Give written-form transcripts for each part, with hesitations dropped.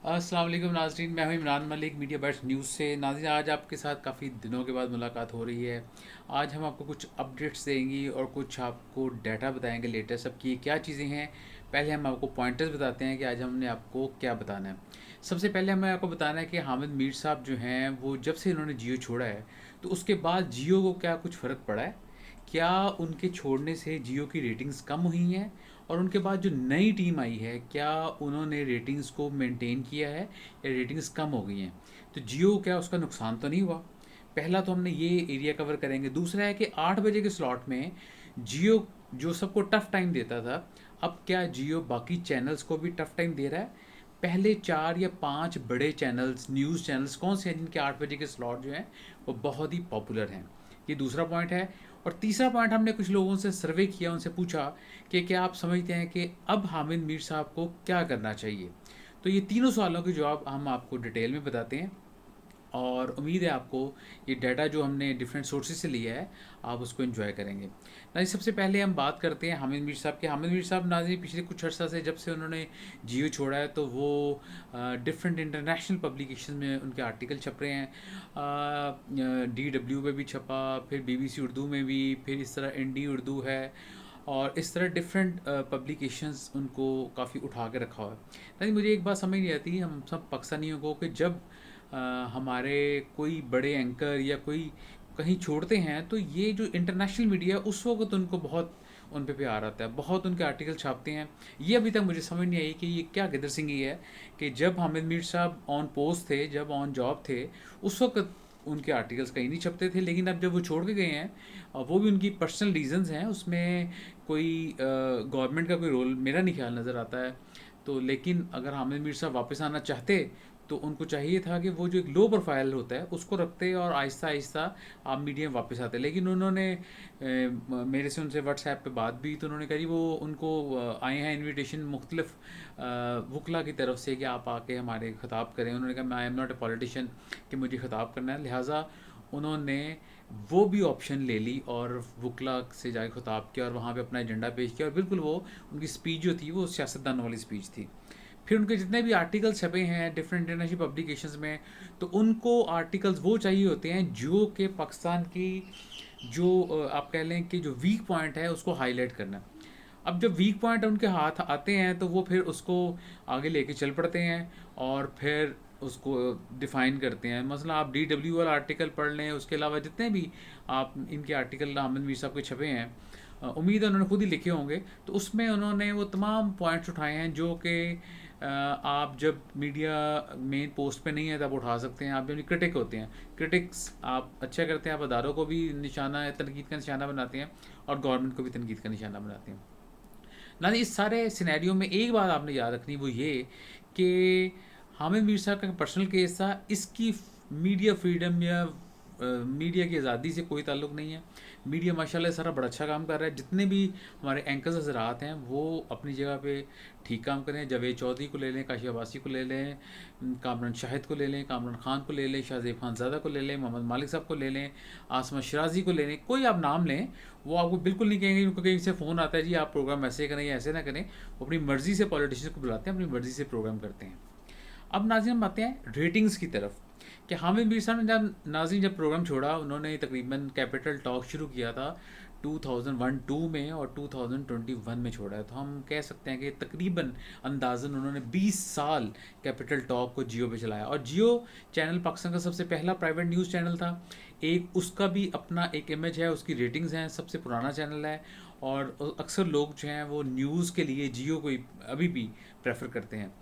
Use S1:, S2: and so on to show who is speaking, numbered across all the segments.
S1: अस्सलाम वालेकुम नाज़रीन, मैं हूं Imran Malik media birds news से। नाज़रीन, आज आपके साथ काफ़ी दिनों के बाद मुलाकात हो रही है। आज हम आपको कुछ अपडेट्स देंगी और कुछ आपको डाटा बताएंगे लेटेस्ट अब की क्या चीज़ें हैं। पहले हम आपको पॉइंटर्स बताते हैं कि आज हमने आपको क्या बताना है। सबसे पहले हमें आपको बताना है कि हामिद मीर साहब जो हैं वो जब से इन्होंने जियो छोड़ा है तो उसके बाद जियो को क्या कुछ फ़र्क पड़ा है, क्या उनके छोड़ने से जियो की रेटिंग्स कम हुई हैं, और उनके बाद जो नई टीम आई है क्या उन्होंने रेटिंग्स को मेंटेन किया है या रेटिंग्स कम हो गई हैं। तो जियो को क्या उसका नुकसान तो नहीं हुआ। पहला तो हमने ये एरिया कवर करेंगे। दूसरा है कि 8 बजे के स्लॉट में जियो जो सबको टफ टाइम देता था, अब क्या जियो बाकी चैनल्स को भी टफ टाइम दे रहा है। पहले 4 या 5 बड़े चैनल्स, न्यूज़ चैनल्स कौन से हैं जिनके 8 बजे के स्लॉट जो हैं वो बहुत ही पॉपुलर हैं। ये दूसरा पॉइंट है। और तीसरा पॉइंट, हमने कुछ लोगों से सर्वे किया, उनसे पूछा कि क्या आप समझते हैं कि अब हामिद मीर साहब को क्या करना चाहिए। तो ये तीनों सवालों के जवाब हम आपको डिटेल में बताते हैं और उम्मीद है आपको ये डाटा जो हमने डिफरेंट सोर्सेज से लिया है आप उसको एंजॉय करेंगे। नाज़रीन, सबसे पहले हम बात करते हैं हामिद मीर साहब के। हामिद मीर साहब नाज़रीन पिछले कुछ अर्सा से जब से उन्होंने जियो छोड़ा है तो वो डिफरेंट इंटरनेशनल पब्लिकेशन में उनके आर्टिकल छप रहे हैं। DW पे भी छपा, फिर BBC उर्दू में भी, फिर इस तरह ND उर्दू है और इस तरह डिफरेंट पब्लिकेशंस उनको काफ़ी उठा के रखा हुआ है। नहीं, मुझे एक बात समझ नहीं आती हम सब पाकिस्तानियों को कि जब हमारे कोई बड़े एंकर या कोई कहीं छोड़ते हैं तो ये जो इंटरनेशनल मीडिया उस वक्त उनको बहुत उन पे प्यार आता है, बहुत उनके आर्टिकल छापते हैं। ये अभी तक मुझे समझ नहीं आई कि ये क्या गिदर सिंगी है कि जब हामिद मीर साहब ऑन पोस्ट थे, जब ऑन जॉब थे, उस वक्त उनके आर्टिकल्स कहीं नहीं छपते थे, लेकिन अब जब वो छोड़ के गए हैं वो भी उनकी पर्सनल रीजंस हैं, उसमें कोई गवर्नमेंट का कोई रोल मेरा नहीं ख्याल नज़र आता है। तो लेकिन अगर हामिद मीर साहब वापस आना चाहते तो उनको चाहिए था कि वो जो एक लो प्रोफाइल होता है उसको रखते और आहिस्ता आहिस्ता आप मीडिया में वापस आते। लेकिन उन्होंने मेरे से उनसे व्हाट्सएप पे बात भी तो उन्होंने कही वो उनको आए हैं इनविटेशन मुख्तलिफ वकला की तरफ से कि आप आके हमारे खिताब करें। उन्होंने कहा I am not a politician कि मुझे खिताब करना है, लिहाजा उन्होंने वो भी ऑप्शन ले ली और वकला से जाके खिताब किया और वहाँ पे अपना एजेंडा पेश किया और बिल्कुल वो उनकी स्पीच जो थी वो सियासतदान वाली स्पीच थी। फिर उनके जितने भी आर्टिकल्स छपे हैं डिफरेंट इंटरनेशनल पब्लिकेशंस में, तो उनको आर्टिकल्स वो चाहिए होते हैं जो कि पाकिस्तान की जो आप कह लें कि जो वीक पॉइंट है उसको हाईलाइट करना। अब जब वीक पॉइंट उनके हाथ आते हैं तो वो फिर उसको आगे लेके चल पड़ते हैं और फिर उसको डिफ़ाइन करते हैं। मसला आप DW वाला आर्टिकल पढ़ लें, उसके अलावा जितने भी आप इनके आर्टिकल अहमद मीर साहब के छपे हैं, उम्मीद है उन्होंने खुद ही लिखे होंगे, तो उसमें उन्होंने वो तमाम पॉइंट्स उठाए हैं जो कि आप जब मीडिया मेन पोस्ट पे नहीं है तब उठा सकते हैं। आप जब क्रिटिक होते हैं, क्रिटिक्स आप अच्छा करते हैं, आप अदारों को भी निशाना तनकीद का निशाना बनाते हैं और गवर्नमेंट को भी तनकीद का निशाना बनाते हैं। ना, इस सारे सिनेरियो में एक बात आपने याद रखनी, वो ये कि हामिद मीर साहब का पर्सनल केस था, इसकी मीडिया फ्रीडम या मीडिया की आज़ादी से कोई ताल्लुक़ नहीं है। मीडिया माशाल्लाह सारा बड़ा अच्छा काम कर रहा है। जितने भी हमारे एंकर्स हजरात हैं वो अपनी जगह पे ठीक काम करें। जावेद चौधरी को ले लें, काशिफ अब्बासी को ले लें, कामरान शाहिद को ले लें, कामरान खान को ले लें, शाहजेब खानज़ादा को ले लें, मोहम्मद मालिक साहब को ले लें, आसमा शराजी को ले लें, कोई आप नाम लें, वो आपको बिल्कुल नहीं कहेंगे उनको कहीं से फ़ोन आता है जी आप प्रोग्राम ऐसे करें या ऐसे ना करें। वो अपनी मर्ज़ी से पॉलिटिशियन को बुलाते हैं, अपनी मर्ज़ी से प्रोग्राम करते हैं। अब नाज़रीन हम आते हैं रेटिंग्स की तरफ कि हामिद मीर साहब ने जब प्रोग्राम छोड़ा, उन्होंने तकरीबन कैपिटल टॉक शुरू किया था 2001-2 में और 2021 में छोड़ा है। तो हम कह सकते हैं कि तकरीबन अंदाज़न उन्होंने 20 साल कैपिटल टॉक को जियो पे चलाया। और जियो चैनल पाकिस्तान का सबसे पहला प्राइवेट न्यूज़ चैनल था। एक उसका भी अपना एक इमेज है, उसकी रेटिंग्स हैं, सबसे पुराना चैनल है और अक्सर लोग जो हैं वो न्यूज़ के लिए जियो को अभी भी प्रेफर करते हैं।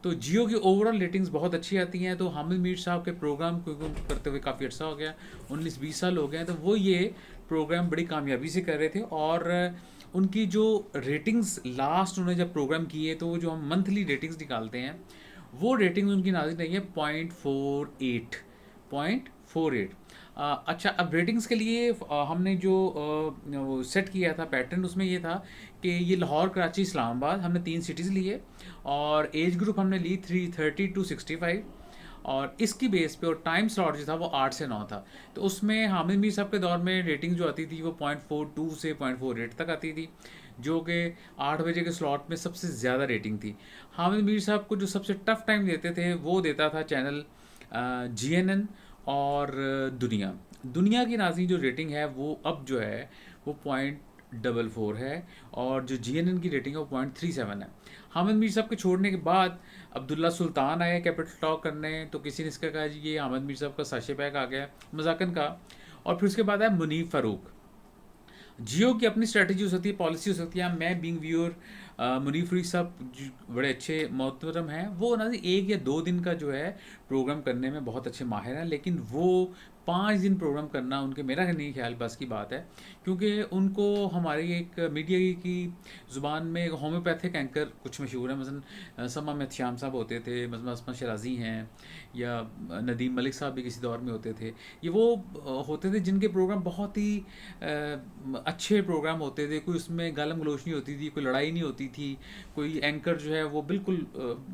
S1: तो जियो की ओवरऑल रेटिंग्स बहुत अच्छी आती हैं। तो हामिद मीर साहब के प्रोग्राम को करते हुए काफ़ी अर्सा हो गया, 19-20 साल हो गए हैं, तो वो ये प्रोग्राम बड़ी कामयाबी से कर रहे थे। और उनकी जो रेटिंग्स लास्ट उन्होंने जब प्रोग्राम किए तो वो जो हम मंथली रेटिंग्स निकालते हैं वो रेटिंग उनकी नाजिल रही है 0.48। अच्छा, अब रेटिंग्स के लिए हमने जो सेट किया था पैटर्न, उसमें ये था कि ये लाहौर, कराची, इस्लामाबाद, हमने 3 सिटीज़ लिए और एज ग्रुप हमने ली 330 to 65 और इसकी बेस पे और टाइम स्लॉट जो था वो 8 से 9 था। तो उसमें हामिद मीर साहब के दौर में रेटिंग जो आती थी वो 0.42 से 0.48 तक आती थी। जो कि 8 बजे के स्लॉट में सबसे ज़्यादा रेटिंग थी। हामिद मीर साहब को जो सबसे टफ टाइम देते थे वो देता था चैनल GNN और दुनिया। दुनिया की नाज़रीन जो रेटिंग है वो अब जो है वो 0.44 है, और जो GNN की रेटिंग है वो 0.37 है। हामिद मीर साहब के छोड़ने के बाद अब्दुल्ला सुल्तान आए कैपिटल टॉक करने, तो किसी ने इसका कहा जी ये हामिद मीर साहब का साशे पैक आ गया, मजाकन का। और फिर उसके बाद आया मुनीफ फ़ारूक। जियो की अपनी स्ट्रेटजी हो सकती है, पॉलिसी हो सकती है। मैं बीइंग व्यूअर, मुनीफ फ़ारूक साहब बड़े अच्छे मोहतरम हैं, वो ना 1 या 2 दिन का जो है प्रोग्राम करने में बहुत अच्छे माहिर हैं, लेकिन वो 5 दिन प्रोग्राम करना उनके, मेरा नहीं ख्याल बस की बात है, क्योंकि उनको हमारी एक मीडिया की ज़ुबान में एक होम्योपैथिक एंकर कुछ मशहूर है, मसलन समा में श्याम साहब होते थे, मसलन असमा शराजी हैं, या नदीम मलिक साहब भी किसी दौर में होते थे। ये वो होते थे जिनके प्रोग्राम बहुत ही अच्छे प्रोग्राम होते थे, कोई उसमें गालम गलोच नहीं होती थी, कोई लड़ाई नहीं होती थी, कोई एंकर जो है वो बिल्कुल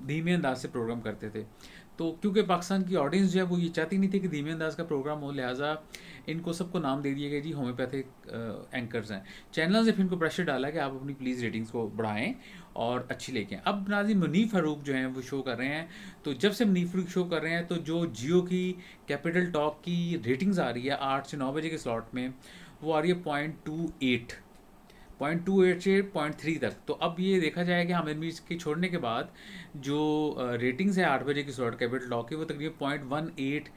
S1: धीमे अंदाज से प्रोग्राम करते थे। तो क्योंकि पाकिस्तान की ऑडियंस जो है वो ये चाहती नहीं थी कि धीमे अंदाज का प्रोग्राम हो, लिहाजा इनको सबको नाम दे दिया गया जी होम्योपैथिक एंकर्स हैं। चैनल ने फिर इनको प्रेशर डाला कि आप अपनी प्लीज़ रेटिंग्स को बढ़ाएं और अच्छी लेके आएं। अब नाज़रीन मुनीफ फ़ारूक जो हैं वो शो कर रहे हैं, तो जब से मुनीफ फ़ारूक शो कर रहे हैं तो जो जियो की कैपिटल टॉक की रेटिंग्स आ रही है 8 से 9 बजे के स्लॉट में, वो आ रही है 0.28, 0.28 से 0.3 तक। तो अब ये देखा जाए कि हामिद मीर के छोड़ने के बाद जो रेटिंग्स है 8 बजे की स्लॉट कैपिटल लॉ की, वो तकरीबन 0.18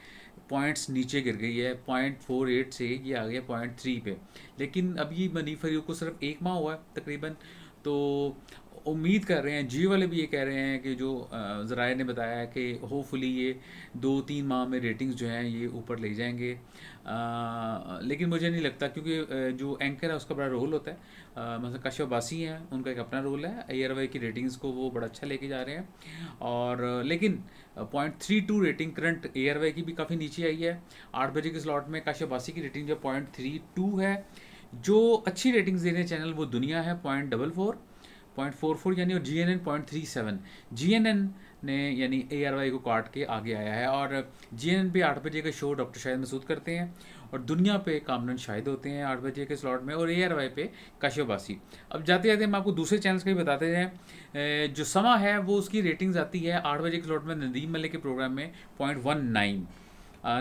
S1: पॉइंट्स नीचे गिर गई है। 0.48 से ये आ गया 0.3 पे। लेकिन अब ये मुनीफ फ़ारूक को सिर्फ 1 माह हुआ है तकरीबन, तो उम्मीद कर रहे हैं, जियो वाले भी ये कह रहे हैं कि जो ज़राए ने बताया है कि होपफुली ये 2-3 माह में रेटिंग्स जो हैं ये ऊपर ले जाएंगे। लेकिन मुझे नहीं लगता, क्योंकि जो एंकर है उसका बड़ा रोल होता है। मतलब काशिफ अब्बासी हैं, उनका एक अपना रोल है, एयरवाई की रेटिंग्स को वो बड़ा अच्छा लेके जा रहे हैं। और लेकिन 0.32 रेटिंग करंट एयरवाई की भी काफ़ी नीचे आई है। 8 बजे के स्लॉट में काशिफ अब्बासी की रेटिंग जो 0.32 है। जो अच्छी रेटिंग्स दे रहे हैं चैनल वो दुनिया है 0.44 यानी, और GNN 0.37। GNN ने यानी ARY को काट के आगे आया है, और GNN पे 8 बजे का शो डॉक्टर शाहिद मसूद करते हैं, और दुनिया पे कामरान शाहिद होते हैं 8 बजे के स्लॉट में, और ARY पे काशिफ बासी। अब जाते जाते हम आपको दूसरे चैनल्स का भी बताते हैं। जो समा है वो उसकी रेटिंग्स आती है 8 बजे के स्लॉट में नदीम मलिक के प्रोग्राम में 0.19,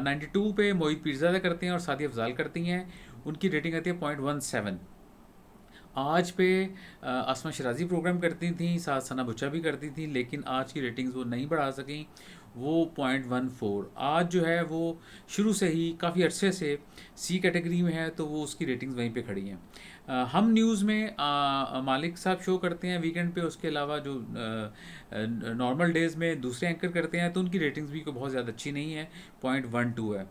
S1: 92 पे मोहित पीरज़ादा करते हैं और सादी अफजाल करती हैं, उनकी रेटिंग आती है 0.17। आज पे असमा शराजी प्रोग्राम करती थी, साथ सना बुच्चा भी करती थी, लेकिन आज की रेटिंग्स वो नहीं बढ़ा सकें, वो 0.14। आज जो है वो शुरू से ही काफ़ी अरसे से C कैटेगरी में है, तो वो उसकी रेटिंग्स वहीं पे खड़ी हैं। हम न्यूज़ में मालिक साहब शो करते हैं वीकेंड पे, उसके अलावा जो नॉर्मल डेज़ में दूसरे एंकर करते हैं, तो उनकी रेटिंग्स भी कोई बहुत ज़्यादा अच्छी नहीं है, 0.12 है।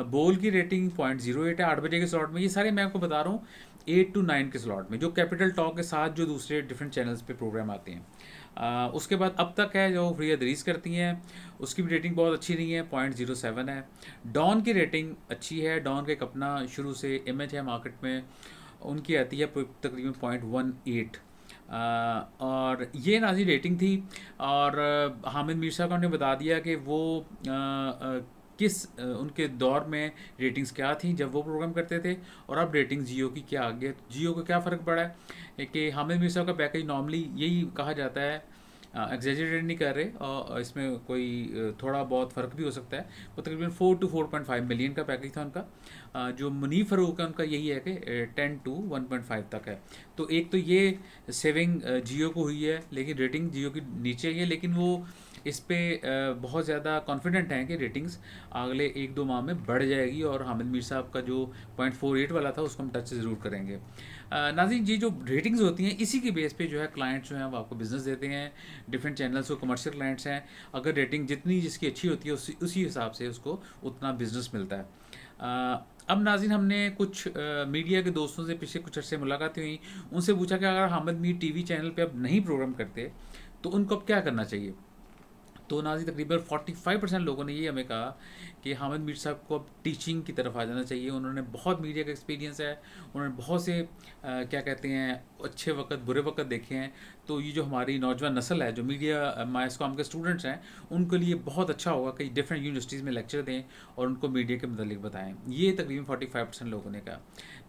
S1: बोल की रेटिंग 0.08 है 8 बजे के स्लॉट में। ये सारे मैं आपको बता रहा हूँ 8 to 9 के स्लॉट में, जो कैपिटल टॉक के साथ जो दूसरे डिफरेंट चैनल्स पे प्रोग्राम आते हैं। उसके बाद अब तक है जो फ्रिया दरीस करती हैं, उसकी भी रेटिंग बहुत अच्छी नहीं है, 0.07 है। डॉन की रेटिंग अच्छी है, डॉन का एक अपना शुरू से इमेज है मार्केट में, उनकी आती है तकरीबन 0.18। और ये नाजी रेटिंग थी। और हामिद मीर साहब ने बता दिया कि वो उनके दौर में रेटिंग्स क्या थी जब वो प्रोग्राम करते थे, और अब रेटिंग्स जियो की क्या आ गया, जियो को क्या फ़र्क पड़ा है कि हामिद मीर साहब का पैकेज नॉर्मली यही कहा जाता है, एग्जेजरेट नहीं कर रहे, और इसमें कोई थोड़ा बहुत फ़र्क भी हो सकता है। वो तकरीबन 4 to 4.5 मिलियन का पैकेज था उनका। जो मुनीफ फ़ारूक है उनका यही है कि 10 to 1.5 तक है। तो एक तो ये सेविंग जियो को हुई है, लेकिन रेटिंग जियो की नीचे ही है, लेकिन वो इस पे बहुत ज़्यादा कॉन्फिडेंट हैं कि रेटिंग्स अगले 1-2 माह में बढ़ जाएगी, और हामिद मीर साहब का जो 0.48 वाला था उसको हम टच ज़रूर करेंगे। नाज़रीन जी, जो रेटिंग्स होती हैं इसी के बेस पे जो है क्लाइंट्स जो हैं वो आपको बिज़नेस देते हैं, डिफरेंट चैनल्स को कमर्शियल क्लाइंट्स हैं, अगर रेटिंग जितनी जिसकी अच्छी होती है उसी हिसाब से उसको उतना बिज़नेस मिलता है। अब नाज़रीन, हमने कुछ मीडिया के दोस्तों से पिछले कुछ अर्से मुलाकातें हुई, उनसे पूछा कि अगर हामिद मीर टीवी चैनल पे अब नहीं प्रोग्राम करते तो उनको अब क्या करना चाहिए। तो नाज़रीन तकरीबन 45% लोगों ने ये हमें कहा कि हामिद मीर साहब को अब टीचिंग की तरफ आ जाना चाहिए। उन्होंने बहुत मीडिया का एक्सपीरियंस है, उन्होंने बहुत से क्या कहते हैं अच्छे वक्त बुरे वक्त देखे हैं। तो ये जो हमारी नौजवान नस्ल है, जो मीडिया माइस्कॉम के स्टूडेंट्स हैं, उनके लिए बहुत अच्छा होगा कि डिफरेंट यूनिवर्सिटीज़ में लेक्चर दें और उनको मीडिया के मतलब बताएँ। ये तकरीबन 45% लोगों ने कहा।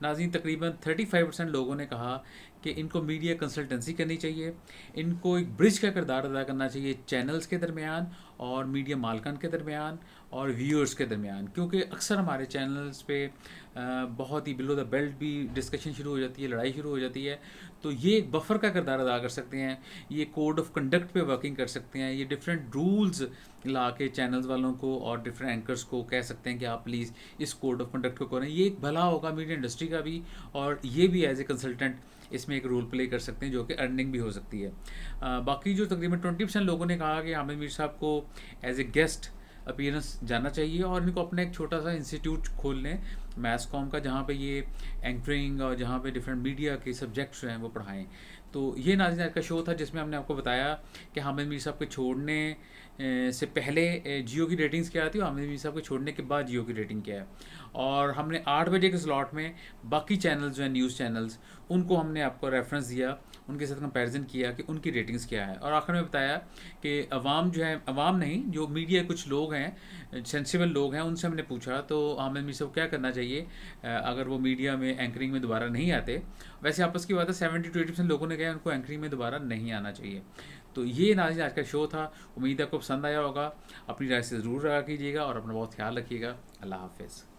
S1: नाज़रीन तकरीबन 35% लोगों ने कहा कि इनको मीडिया कंसल्टेंसी करनी चाहिए, इनको एक ब्रिज का किरदार अदा करना चाहिए चैनल्स के दरमियान और मीडिया मालकान के दरमियान और व्यूअर्स के दरमियान, क्योंकि अक्सर हमारे चैनल्स पे बहुत ही बिलो द बेल्ट भी डिस्कशन शुरू हो जाती है, लड़ाई शुरू हो जाती है। तो ये एक बफर का किरदार अदा कर सकते हैं, ये कोड ऑफ कंडक्ट पे वर्किंग कर सकते हैं, ये डिफरेंट रूल्स ला के चैनल्स वालों को और डिफरेंट एंकर्स को कह सकते हैं कि आप प्लीज़ इस कोड ऑफ कंडक्ट को करें। ये एक भला होगा मीडिया इंडस्ट्री का भी, और ये भी एज ए कंसल्टेंट इसमें एक रोल प्ले कर सकते हैं, जो कि अर्निंग भी हो सकती है। बाकी जो तकरीबन 20% लोगों ने कहा कि हामिद मीर साहब को एज ए गेस्ट अपीयरेंस जाना चाहिए और इनको अपना एक छोटा सा इंस्टीट्यूट खोल लें मैस कॉम का, जहाँ पे ये एंकरिंग और जहाँ पे डिफरेंट मीडिया के सब्जेक्ट्स जो हैं वो पढ़ाएं। तो ये नाज़रीन आज का शो था जिसमें हमने आपको बताया कि हामिद मीर साहब के छोड़ने से पहले जियो की रेटिंग्स क्या आती है और हामिद मीर साहब के छोड़ने के बाद जियो की रेटिंग क्या है। और हमने 8 बजे के स्लॉट में बाकी चैनल्स जो हैं न्यूज़ चैनल्स, उनको हमने आपको रेफरेंस दिया, उनके साथ कंपैरिजन किया कि उनकी रेटिंग्स क्या है, और आखिर में बताया कि अवाम जो है, अवाम नहीं जो मीडिया कुछ लोग हैं, सेंसिबल लोग हैं, उनसे हमने पूछा तो हामिद मीर साहब क्या करना चाहिए अगर वो मीडिया में एंकरिंग में दोबारा नहीं आते। वैसे आपस की बात है 70-80% लोगों ने कहा उनको एंकरिंग में दोबारा नहीं आना चाहिए। तो ये नाज़रीन आज का शो था, उम्मीद है आपको पसंद आया होगा। अपनी राय से ज़रूर रहा कीजिएगा और अपना बहुत ख्याल रखिएगा। अल्लाह हाफ़िज़।